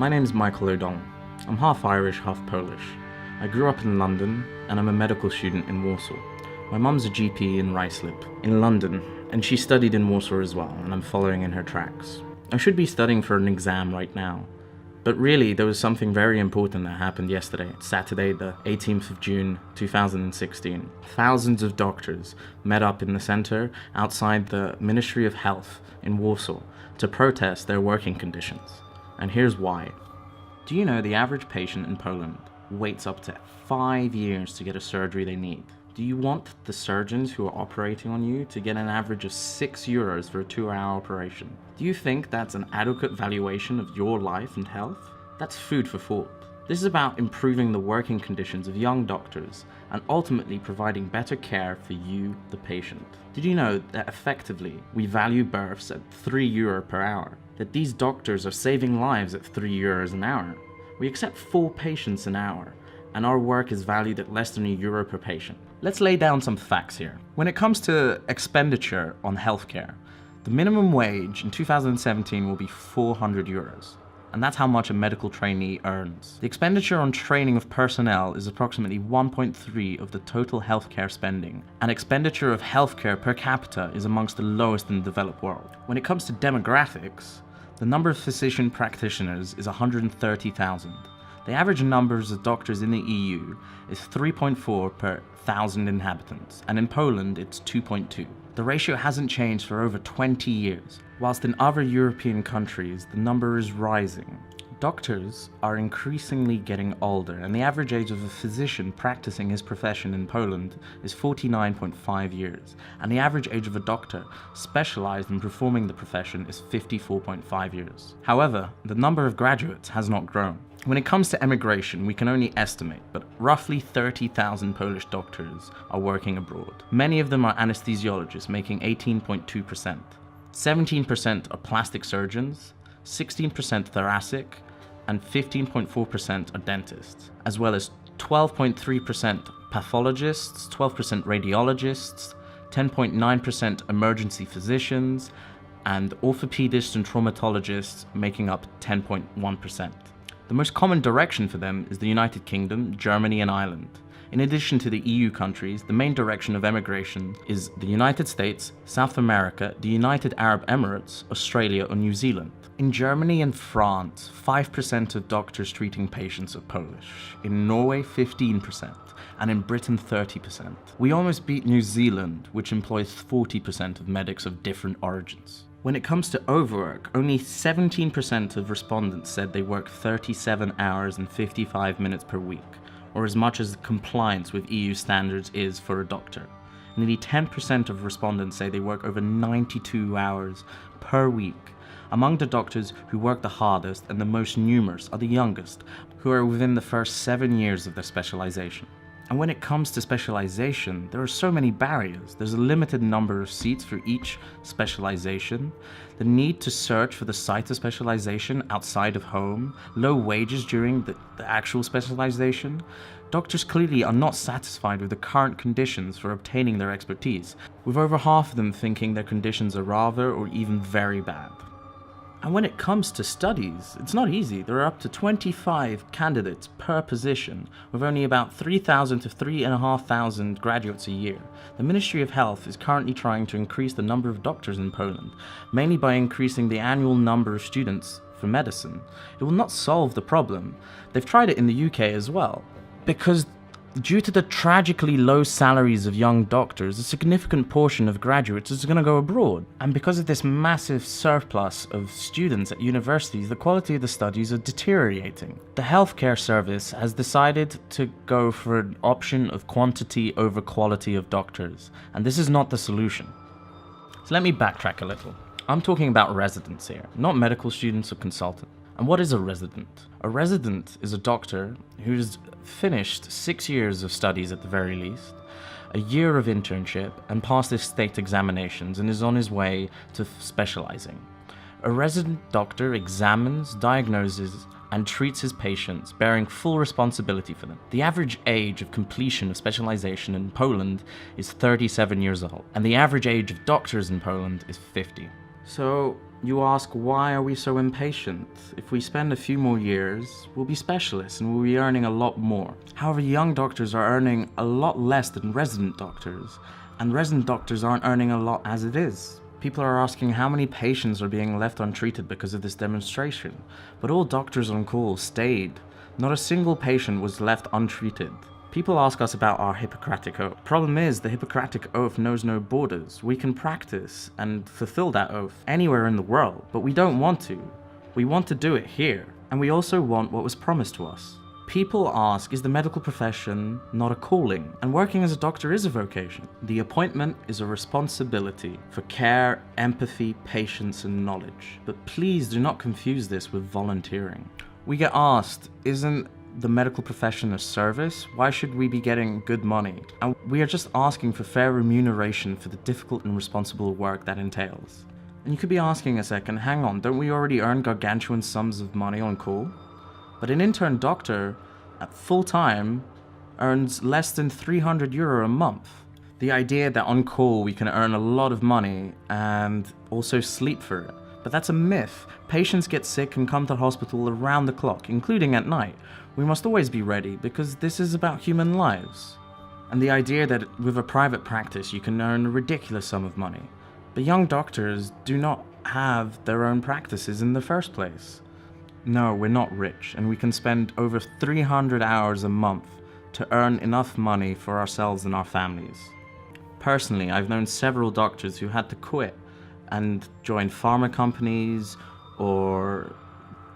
My name's Michael O'Donnell. I'm half Irish, half Polish. I grew up in London, and I'm a medical student in Warsaw. My mum's a GP in Ruislip, in London, and she studied in Warsaw as well, and I'm following in her tracks. I should be studying for an exam right now, but really there was something very important that happened yesterday, Saturday the 18th of June 2016. Thousands of doctors met up in the centre outside the Ministry of Health in Warsaw to protest their working conditions. And here's why. Do you know the average patient in Poland waits up to 5 years to get a surgery they need? Do you want the surgeons who are operating on you to get an average of €6 for a 2-hour operation? Do you think that's an adequate valuation of your life and health? That's food for thought. This is about improving the working conditions of young doctors and ultimately providing better care for you, the patient. Did you know that effectively we value births at €3 per hour? That these doctors are saving lives at €3 an hour? We accept 4 patients an hour, and our work is valued at less than €1 per patient. Let's lay down some facts here. When it comes to expenditure on healthcare, the minimum wage in 2017 will be €400. And that's how much a medical trainee earns. The expenditure on training of personnel is approximately 1.3 of the total healthcare spending, and expenditure of healthcare per capita is amongst the lowest in the developed world. When it comes to demographics, the number of physician practitioners is 130,000. The average numbers of doctors in the EU is 3.4 per 1,000 inhabitants, and in Poland it's 2.2. The ratio hasn't changed for over 20 years, whilst in other European countries the number is rising. Doctors are increasingly getting older, and the average age of a physician practicing his profession in Poland is 49.5 years, and the average age of a doctor specialized in performing the profession is 54.5 years. However, the number of graduates has not grown. When it comes to emigration, we can only estimate, but roughly 30,000 Polish doctors are working abroad. Many of them are anesthesiologists, making 18.2%. 17% are plastic surgeons, 16% thoracic, and 15.4% are dentists, as well as 12.3% pathologists, 12% radiologists, 10.9% emergency physicians, and orthopedists and traumatologists making up 10.1%. The most common direction for them is the United Kingdom, Germany, and Ireland. In addition to the EU countries, the main direction of emigration is the United States, South America, the United Arab Emirates, Australia, or New Zealand. In Germany and France, 5% of doctors treating patients are Polish. In Norway, 15%. And in Britain, 30%. We almost beat New Zealand, which employs 40% of medics of different origins. When it comes to overwork, only 17% of respondents said they work 37 hours and 55 minutes per week, or as much as compliance with EU standards is for a doctor. Nearly 10% of respondents say they work over 92 hours per week. Among the doctors who work the hardest and the most numerous are the youngest, who are within the first 7 years of their specialization. And when it comes to specialization, there are so many barriers. There's a limited number of seats for each specialization, the need to search for the site of specialization outside of home, low wages during the actual specialization. Doctors clearly are not satisfied with the current conditions for obtaining their expertise, with over half of them thinking their conditions are rather or even very bad. And when it comes to studies, it's not easy. There are up to 25 candidates per position, with only about 3,000 to 3,500 graduates a year. The Ministry of Health is currently trying to increase the number of doctors in Poland, mainly by increasing the annual number of students for medicine. It will not solve the problem. They've tried it in the UK as well, because due to the tragically low salaries of young doctors, a significant portion of graduates is going to go abroad. And because of this massive surplus of students at universities, the quality of the studies are deteriorating. The healthcare service has decided to go for an option of quantity over quality of doctors, and this is not the solution. So let me backtrack a little. I'm talking about residents here, not medical students or consultants. And what is a resident? A resident is a doctor who's finished 6 years of studies at the very least, a year of internship, and passed his state examinations and is on his way to specializing. A resident doctor examines, diagnoses, and treats his patients, bearing full responsibility for them. The average age of completion of specialization in Poland is 37 years old, and the average age of doctors in Poland is 50. So You ask, why are we so impatient? If we spend a few more years, we'll be specialists and we'll be earning a lot more. However, young doctors are earning a lot less than resident doctors, and resident doctors aren't earning a lot as it is. People are asking how many patients are being left untreated because of this demonstration, but all doctors on call stayed. Not a single patient was left untreated. People ask us about our Hippocratic Oath. Problem is, the Hippocratic Oath knows no borders. We can practice and fulfill that oath anywhere in the world, but we don't want to. We want to do it here, and we also want what was promised to us. People ask, is the medical profession not a calling? And working as a doctor is a vocation. The appointment is a responsibility for care, empathy, patience, and knowledge. But please do not confuse this with volunteering. We get asked, isn't the medical profession a service? Why should we be getting good money? And we are just asking for fair remuneration for the difficult and responsible work that entails. And you could be asking a second, hang on, don't we already earn gargantuan sums of money on call? But an intern doctor at full time earns less than €300 a month. The idea that on call we can earn a lot of money and also sleep for it. But that's a myth. Patients get sick and come to hospital around the clock, including at night. We must always be ready because this is about human lives. And the idea that with a private practice you can earn a ridiculous sum of money. But young doctors do not have their own practices in the first place. No, we're not rich, and we can spend over 300 hours a month to earn enough money for ourselves and our families. Personally, I've known several doctors who had to quit and join pharma companies or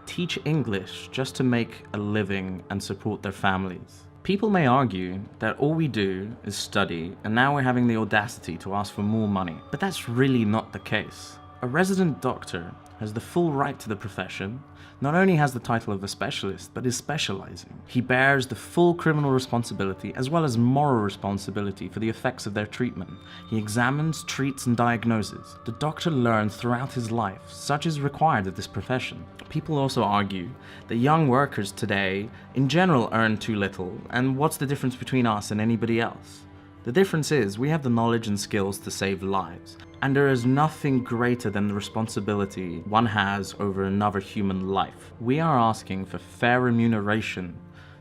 teach English just to make a living and support their families. People may argue that all we do is study, and now we're having the audacity to ask for more money, but that's really not the case. A resident doctor has the full right to the profession, not only has the title of a specialist, but is specializing. He bears the full criminal responsibility as well as moral responsibility for the effects of their treatment. He examines, treats, and diagnoses. The doctor learns throughout his life, such is required of this profession. People also argue that young workers today, in general, earn too little, and what's the difference between us and anybody else? The difference is we have the knowledge and skills to save lives. And there is nothing greater than the responsibility one has over another human life. We are asking for fair remuneration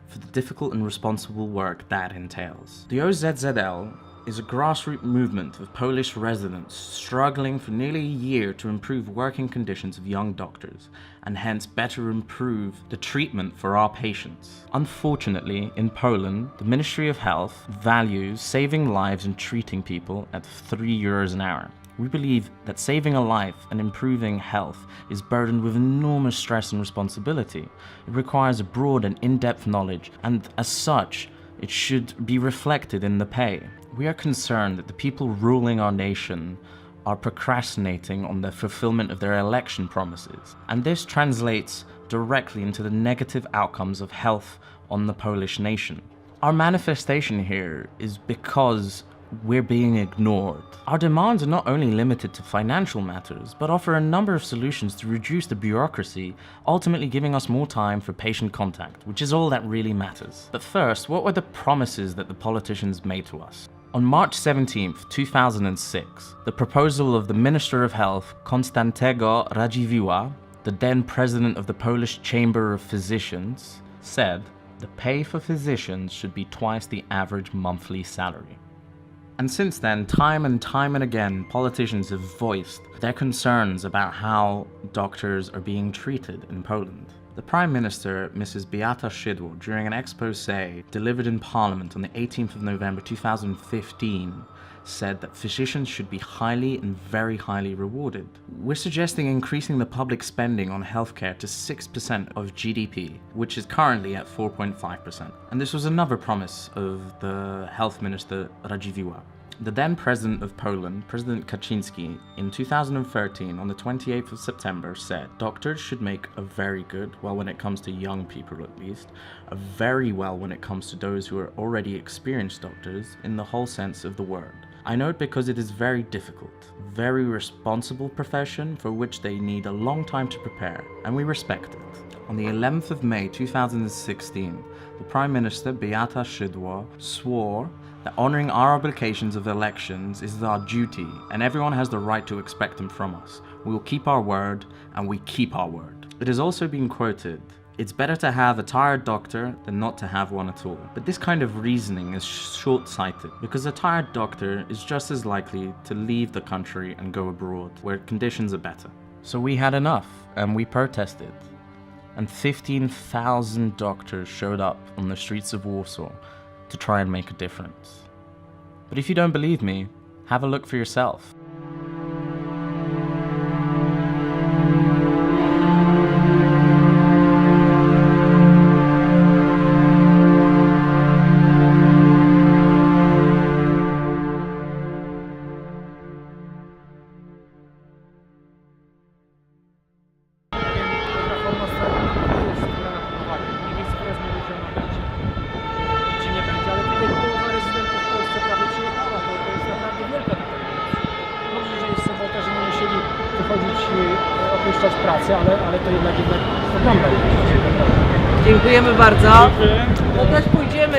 for the difficult and responsible work that entails. The OZZL is a grassroots movement of Polish residents struggling for nearly a year to improve working conditions of young doctors and hence better improve the treatment for our patients. Unfortunately, in Poland, the Ministry of Health values saving lives and treating people at €3 an hour. We believe that saving a life and improving health is burdened with enormous stress and responsibility. It requires a broad and in-depth knowledge, and as such, it should be reflected in the pay. We are concerned that the people ruling our nation are procrastinating on the fulfillment of their election promises, and this translates directly into the negative outcomes of health on the Polish nation. Our manifestation here is because we're being ignored. Our demands are not only limited to financial matters, but offer a number of solutions to reduce the bureaucracy, ultimately giving us more time for patient contact, which is all that really matters. But first, what were the promises that the politicians made to us? On March 17, 2006, the proposal of the Minister of Health, Konstantego Radziwiłła, the then president of the Polish Chamber of Physicians, said the pay for physicians should be twice the average monthly salary. And since then, time and again, politicians have voiced their concerns about how doctors are being treated in Poland. The Prime Minister, Mrs. Beata Szydło, during an exposé delivered in Parliament on the 18th of November 2015, said that physicians should be highly and very highly rewarded. We're suggesting increasing the public spending on healthcare to 6% of GDP, which is currently at 4.5%. And this was another promise of the Health Minister Radziwiłła. The then President of Poland, President Kaczynski, in 2013, on the 28th of September, said, doctors should make a very good, well, when it comes to young people at least, a very well when it comes to those who are already experienced doctors in the whole sense of the word. I know it because it is very difficult, very responsible profession for which they need a long time to prepare, and we respect it. On the 11th of May 2016, the Prime Minister, Beata Szydło, swore that honouring our obligations of elections is our duty, and everyone has the right to expect them from us. We will keep our word, and we keep our word. It has also been quoted, "It's better to have a tired doctor than not to have one at all." But this kind of reasoning is short-sighted, because a tired doctor is just as likely to leave the country and go abroad, where conditions are better. So we had enough, and we protested. And 15,000 doctors showed up on the streets of Warsaw to try and make a difference. But if you don't believe me, have a look for yourself. Opuszczać pracę, ale to jednak ogląda. Dziękujemy bardzo. Dziękuję. No też pójdziemy.